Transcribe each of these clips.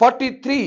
43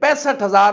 65,000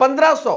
1500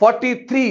43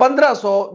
1500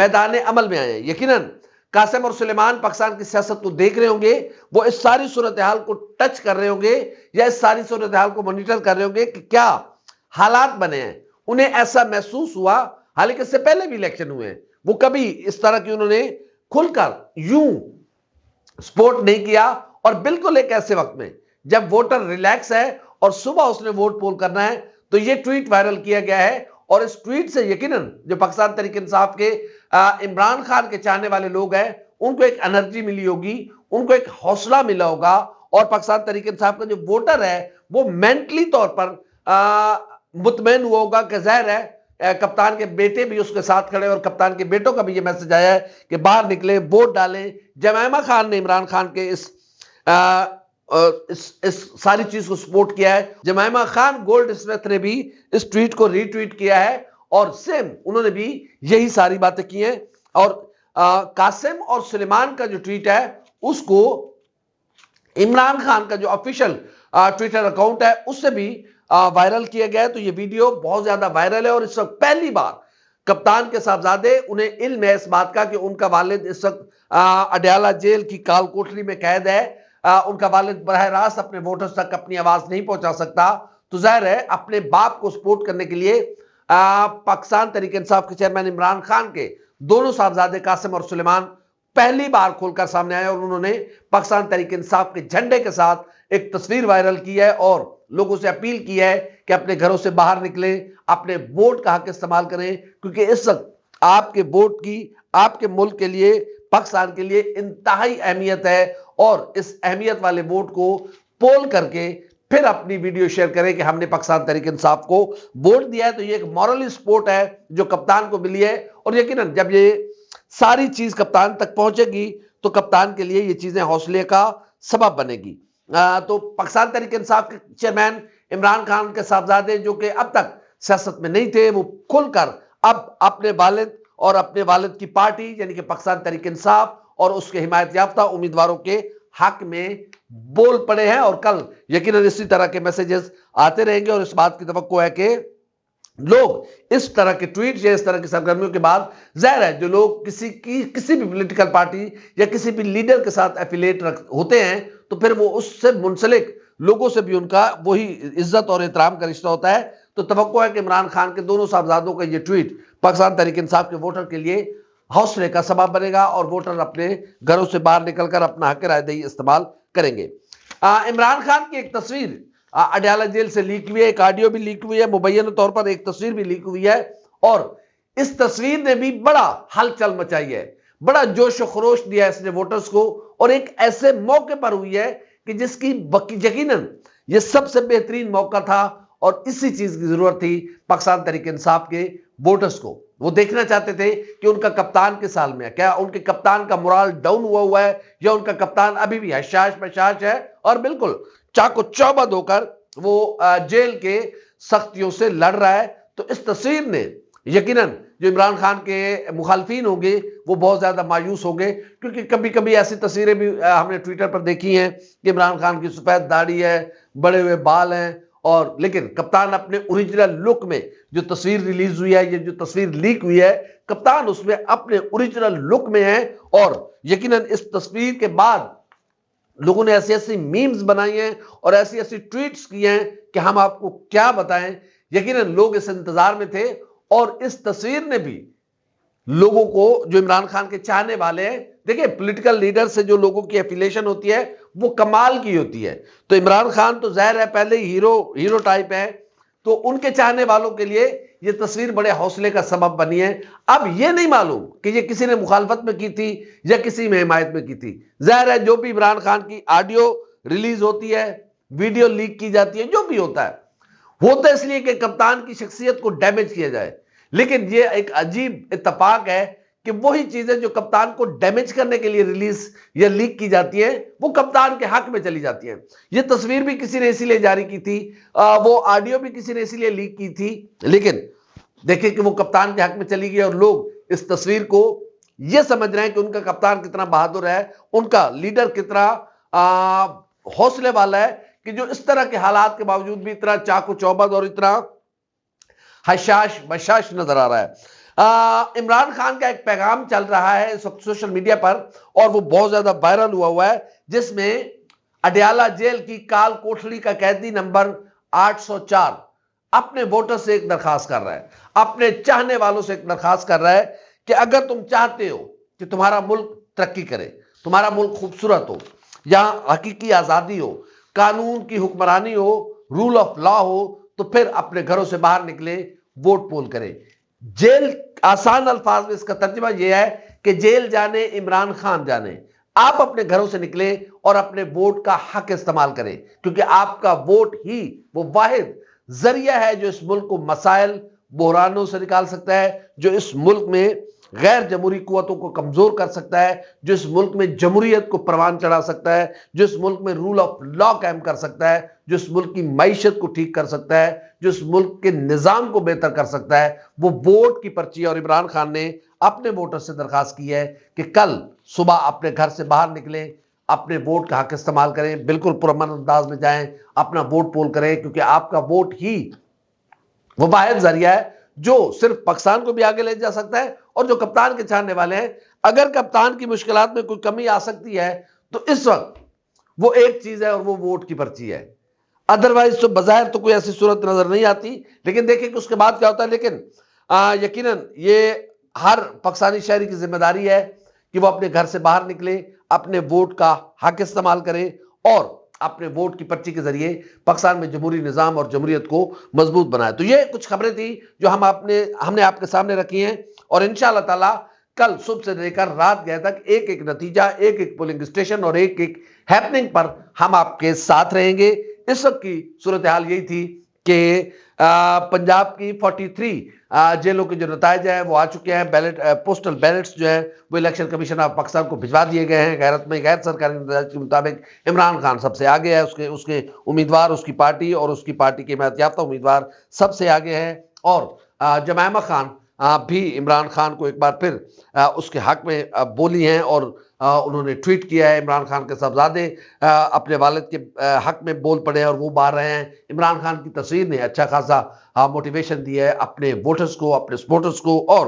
میدان عمل میں آئے ہیں۔ یقیناً قاسم اور سلیمان پاکستان کی سیاست کو دیکھ رہے ہوں گے، وہ اس ساری صورتحال کو ٹچ کر رہے ہوں گے یا اس ساری صورتحال کو مانیٹر کر رہے ہوں گے کہ کیا حالات بنے ہیں۔ انہیں ایسا محسوس ہوا، حالانکہ اس سے پہلے بھی الیکشن ہوئے ہیں، وہ کبھی اس طرح کی انہوں نے کھل کر یوں سپورٹ نہیں کیا، اور بالکل ایک ایسے وقت میں جب ووٹر ریلیکس ہے اور صبح اس نے ووٹ پول کرنا ہے تو یہ ٹویٹ وائرل کیا گیا ہے، اور اس ٹویٹ سے یقیناً جو پاکستان تحریک انصاف کے عمران خان کے چاہنے والے لوگ ہیں ان کو ایک انرجی ملی ہوگی، ان کو ایک حوصلہ ملا ہوگا، اور پاکستان تحریک انصاف کا جو ووٹر ہے وہ مینٹلی طور پر مطمئن ہوا ہوگا کہ ظاہر ہے کپتان کے بیٹے بھی اس کے ساتھ کھڑے، اور کپتان کے بیٹوں کا بھی یہ میسج آیا ہے کہ باہر نکلیں، ووٹ ڈالیں۔ جمائمہ خان نے عمران خان کے اس ساری چیز کو سپورٹ کیا ہے۔ جمائمہ خان گولڈ اسمتھ نے بھی اس ٹویٹ کو ری ٹویٹ کیا ہے، اور سیم انہوں نے بھی یہی ساری باتیں کی ہیں، اور قاسم اور سلیمان کا جو ٹویٹ ہے اس کو عمران خان کا جو آفیشل ٹویٹر اکاؤنٹ ہے اس سے بھی وائرل کیا گیا ہے۔ تو یہ ویڈیو بہت زیادہ وائرل ہے، اور اس وقت پہلی بار کپتان کے صاحبزادے انہیں علم ہے اس بات کا کہ ان کا والد اس وقت اڈیالہ جیل کی کال کوٹری میں قید ہے، ان کا والد براہ راست اپنے ووٹرز تک اپنی آواز نہیں پہنچا سکتا، تو ظاہر ہے اپنے باپ کو سپورٹ کرنے کے لیے پاکستان تحریک انصاف کے چیئرمین عمران خان کے دونوں صاحبزادے قاسم اور سلیمان پہلی بار کھول کر سامنے آئے، اور انہوں نے پاکستان تحریک انصاف کے جھنڈے کے ساتھ ایک تصویر وائرل کی ہے، اور لوگوں سے اپیل کی ہے کہ اپنے گھروں سے باہر نکلیں، اپنے ووٹ کا حق استعمال کریں، کیونکہ اس وقت آپ کے ووٹ کی آپ کے ملک کے لیے، پاکستان کے لیے انتہائی اہمیت ہے، اور اس اہمیت والے ووٹ کو پول کر کے پھر اپنی ویڈیو شیئر کریں کہ ہم نے پاکستان تحریک انصاف کو ووٹ دیا ہے۔ تو یہ ایک مورلی سپورٹ ہے جو کپتان کو ملی ہے، اور یقیناً جب یہ ساری چیز کپتان تک پہنچے گی تو کپتان کے لیے یہ چیزیں حوصلے کا سبب بنے گی۔ تو پاکستان تحریک انصاف کے چیئرمین عمران خان کے صاحبزادے جو کہ اب تک سیاست میں نہیں تھے، وہ کھل کر اب اپنے والد اور اپنے والد کی پارٹی یعنی کہ پاکستان تحریک انصاف اور اس کے حمایت یافتہ امیدواروں کے حق میں بول پڑے ہیں، اور کل یقیناً اسی طرح کے میسیجز آتے رہیں گے، اور اس بات کی توقع ہے کہ لوگ اس طرح کے ٹویٹ یا اس طرح کی سرگرمیوں کے بعد ظاہر ہے جو لوگ کسی بھی پولیٹیکل پارٹی یا کسی بھی لیڈر کے ساتھ ایفیلیٹ ہوتے ہیں تو پھر وہ اس سے منسلک لوگوں سے بھی ان کا وہی عزت اور احترام کا رشتہ ہوتا ہے۔ تو توقع ہے کہ عمران خان کے دونوں صاحبزادوں کا یہ ٹویٹ پاکستان تحریک انصاف کے ووٹر کے لیے حوصلے کا سبب بنے گا، اور ووٹر اپنے گھروں سے باہر نکل کر اپنا حق رائے دہی استعمال کریں گے۔ عمران خان کی ایک تصویر اڈیالہ جیل سے لیک ہوئی ہے، ایک آڈیو بھی لیک ہوئی ہے، مبینہ طور پر ایک تصویر بھی لیک ہوئی ہے، اور اس تصویر نے بھی بڑا ہلچل مچائی ہے، بڑا جوش و خروش دیا ہے اس نے ووٹرز کو، اور ایک ایسے موقع پر ہوئی ہے کہ جس کی یقیناً یہ سب سے بہترین موقع تھا، اور اسی چیز کی ضرورت تھی پاکستان تحریک انصاف کے ووٹرز کو۔ وہ دیکھنا چاہتے تھے کہ ان کا کپتان کس حال میں ہے، کیا ان کے کپتان کا مورال ڈاؤن ہوا ہے، یا ان کا کپتان ابھی بھی حشاش بشاش ہے اور بالکل چاق و چوبند ہو کر وہ جیل کے سختیوں سے لڑ رہا ہے۔ تو اس تصویر نے یقیناً جو عمران خان کے مخالفین ہوں گے وہ بہت زیادہ مایوس ہوں گے، کیونکہ کبھی کبھی ایسی تصویریں بھی ہم نے ٹویٹر پر دیکھی ہیں کہ عمران خان کی سفید داڑھی ہے، بڑے ہوئے بال ہیں، اور لیکن کپتان اپنے اوریجنل لک میں جو تصویر ریلیز ہوئی ہے، یہ جو تصویر لیک ہوئی ہے، کپتان اس میں اپنے اوریجنل لک میں ہے، اور یقیناً اس تصویر کے بعد لوگوں نے ایسی ایسی میمز بنائی ہیں اور ایسی ایسی ٹویٹس کی ہیں کہ ہم آپ کو کیا بتائیں۔ یقیناً لوگ اس انتظار میں تھے، اور اس تصویر نے بھی لوگوں کو جو عمران خان کے چاہنے والے ہیں، دیکھیں پولیٹیکل لیڈر سے جو لوگوں کی ایفیلیشن ہوتی ہے وہ کمال کی ہوتی ہے، تو عمران خان تو ظاہر ہے پہلے ہی ہیرو ٹائپ ہے، تو ان کے چاہنے والوں کے لیے یہ تصویر بڑے حوصلے کا سبب بنی ہے۔ اب یہ نہیں معلوم کہ یہ کسی نے مخالفت میں کی تھی یا کسی میں حمایت میں کی تھی، ظاہر ہے جو بھی عمران خان کی آڈیو ریلیز ہوتی ہے، ویڈیو لیک کی جاتی ہے، جو بھی ہوتا ہے اس لیے کہ کپتان کی شخصیت کو ڈیمیج کیا جائے، لیکن یہ ایک عجیب اتفاق ہے کہ وہی چیزیں جو کپتان کو ڈیمیج کرنے کے لیے ریلیز یا لیک کی جاتی ہیں وہ کپتان کے حق میں چلی جاتی ہیں۔ یہ تصویر بھی کسی نے اسی لیے جاری کی تھی، وہ آڈیو بھی کسی نے اسی لیے لیک کی تھی، لیکن دیکھیں کہ وہ کپتان کے حق میں چلی گئی، اور لوگ اس تصویر کو یہ سمجھ رہے ہیں کہ ان کا کپتان کتنا بہادر ہے، ان کا لیڈر کتنا حوصلے والا ہے کہ جو اس طرح کے حالات کے باوجود بھی اتنا چاق و چوبند اور اتنا حشاش بشاش نظر آ رہا ہے۔ عمران خان کا ایک پیغام چل رہا ہے اس وقت سوشل میڈیا پر اور وہ بہت زیادہ وائرل ہوا ہے، جس میں اڈیالہ جیل کی کال کوٹھڑی کا قیدی نمبر 804 اپنے ووٹر سے ایک درخواست کر رہا ہے، اپنے چاہنے والوں سے ایک درخواست کر رہا ہے کہ اگر تم چاہتے ہو کہ تمہارا ملک ترقی کرے، تمہارا ملک خوبصورت ہو، یہاں حقیقی آزادی ہو، قانون کی حکمرانی ہو، رول آف لا ہو، تو پھر اپنے گھروں سے باہر نکلے، ووٹ پول کرے۔ جیل، آسان الفاظ میں اس کا ترجمہ یہ ہے کہ جیل جانے عمران خان جانے، آپ اپنے گھروں سے نکلیں اور اپنے ووٹ کا حق استعمال کریں، کیونکہ آپ کا ووٹ ہی وہ واحد ذریعہ ہے جو اس ملک کو مسائل، بحرانوں سے نکال سکتا ہے، جو اس ملک میں غیر جمہوری قوتوں کو کمزور کر سکتا ہے، جو اس ملک میں جمہوریت کو پروان چڑھا سکتا ہے، جو اس ملک میں رول آف لا قائم کر سکتا ہے، جو اس ملک کی معیشت کو ٹھیک کر سکتا ہے، جو اس ملک کے نظام کو بہتر کر سکتا ہے، وہ ووٹ کی پرچی ہے۔ اور عمران خان نے اپنے ووٹر سے درخواست کی ہے کہ کل صبح اپنے گھر سے باہر نکلیں، اپنے ووٹ کا حق استعمال کریں، بالکل پرامن انداز میں جائیں، اپنا ووٹ پول کریں، کیونکہ آپ کا ووٹ ہی وہ واحد ذریعہ ہے جو صرف پاکستان کو بھی آگے لے جا سکتا ہے۔ اور جو کپتان کے چاہنے والے ہیں، اگر کپتان کی مشکلات میں کوئی کمی آ سکتی ہے تو اس وقت وہ ایک چیز ہے اور وہ ووٹ کی پرچی ہے، ادروائز تو بظاہر تو کوئی ایسی صورت نظر نہیں آتی، لیکن دیکھیں کہ اس کے بعد کیا ہوتا ہے۔ لیکن یقیناً یہ ہر پاکستانی شہری کی ذمہ داری ہے کہ وہ اپنے گھر سے باہر نکلے، اپنے ووٹ کا حق استعمال کرے اور اپنے ووٹ کی پرچی کے ذریعے پاکستان میں جمہوری نظام اور جمہوریت کو مضبوط بنائے۔ تو یہ کچھ خبریں تھیں جو ہم نے آپ کے سامنے رکھی ہیں، اور انشاءاللہ تعالی کل صبح سے لے کر رات گئے تک ایک ایک نتیجہ، ایک ایک پولنگ اسٹیشن اور ایک ایک ہیپننگ پر ہم آپ کے ساتھ رہیں گے۔ اس وقت کی صورتحال یہی تھی کہ پنجاب کی 43 جیلوں کے جو نتائج ہیں وہ آ چکے ہیں، پوسٹل بیلٹس جو ہیں وہ الیکشن کمیشن آف پاکستان کو بھجوا دیے گئے ہیں۔ غیر سرکاری نتائج کے مطابق عمران خان سب سے آگے ہے، اس کے امیدوار، اس کی پارٹی اور اس کی پارٹی کے حمایت یافتہ امیدوار سب سے آگے ہیں، اور جمائمہ خان بھی عمران خان کو ایک بار پھر اس کے حق میں بولی ہیں، اور انہوں نے ٹویٹ کیا ہے۔ عمران خان کے صاحبزادے اپنے والد کے حق میں بول پڑے ہیں اور وہ باہر رہے ہیں۔ عمران خان کی تصویر نے اچھا خاصا موٹیویشن دی ہے اپنے ووٹرز کو، اپنے سپورٹرز کو، اور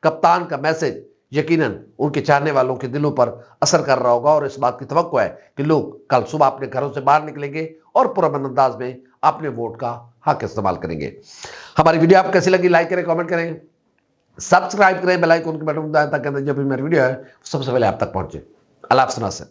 کپتان کا میسج یقیناً ان کے چاہنے والوں کے دلوں پر اثر کر رہا ہوگا، اور اس بات کی توقع ہے کہ لوگ کل صبح اپنے گھروں سے باہر نکلیں گے اور پرامن انداز میں اپنے ووٹ کا حق استعمال کریں گے۔ ہماری ویڈیو آپ کیسی لگی، لائک کریں، کامنٹ کریں، سبسکرائب کریں، بیل آئیکن کے بٹن دبائیں تاکہ جب بھی میری ویڈیو ہے سب سے پہلے آپ تک پہنچے۔ اللہ حافظ۔